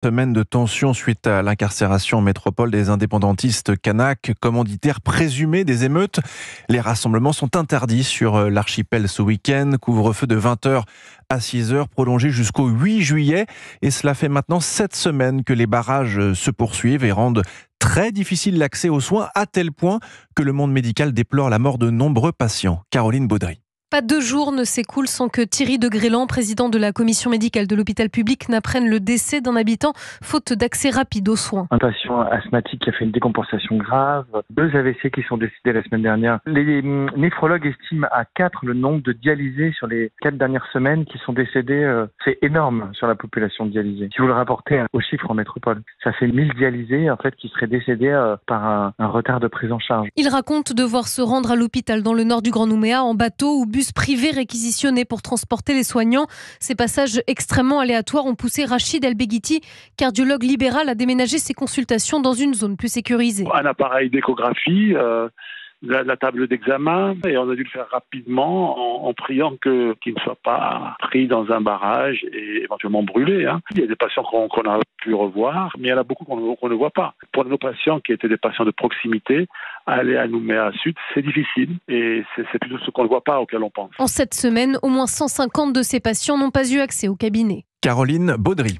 Semaine de tension suite à l'incarcération en métropole des indépendantistes kanaks, commanditaires présumés des émeutes. Les rassemblements sont interdits sur l'archipel ce week-end. Couvre-feu de 20h à 6h prolongé jusqu'au 8 juillet. Et cela fait maintenant 7 semaines que les barrages se poursuivent et rendent très difficile l'accès aux soins, à tel point que le monde médical déplore la mort de nombreux patients. Caroline Baudry. Pas 2 jours ne s'écoulent sans que Thierry de Grélan, président de la commission médicale de l'hôpital public, n'apprenne le décès d'un habitant faute d'accès rapide aux soins. Un patient asthmatique qui a fait une décompensation grave, 2 AVC qui sont décédés la semaine dernière. Les néphrologues estiment à 4 le nombre de dialysés sur les 4 dernières semaines qui sont décédés. C'est énorme sur la population dialysée. Si vous le rapportez aux chiffres en métropole, ça fait 1000 dialysés en fait qui seraient décédés par un retard de prise en charge. Il raconte devoir se rendre à l'hôpital dans le nord du Grand Nouméa en bateau ou bus privé réquisitionné pour transporter les soignants. Ces passages extrêmement aléatoires ont poussé Rachid El-Beghiti, cardiologue libéral, à déménager ses consultations dans une zone plus sécurisée. Un appareil d'échographie, la table d'examen, et on a dû le faire rapidement en priant qu'il ne soit pas pris dans un barrage et éventuellement brûlé. Il y a des patients qu'on a pu revoir, mais il y en a beaucoup qu'on ne voit pas. Pour nos patients qui étaient des patients de proximité, aller à Nouméa Sud, c'est difficile et c'est plutôt ce qu'on ne voit pas auquel on pense. En cette semaine, au moins 150 de ces patients n'ont pas eu accès au cabinet. Caroline Baudry.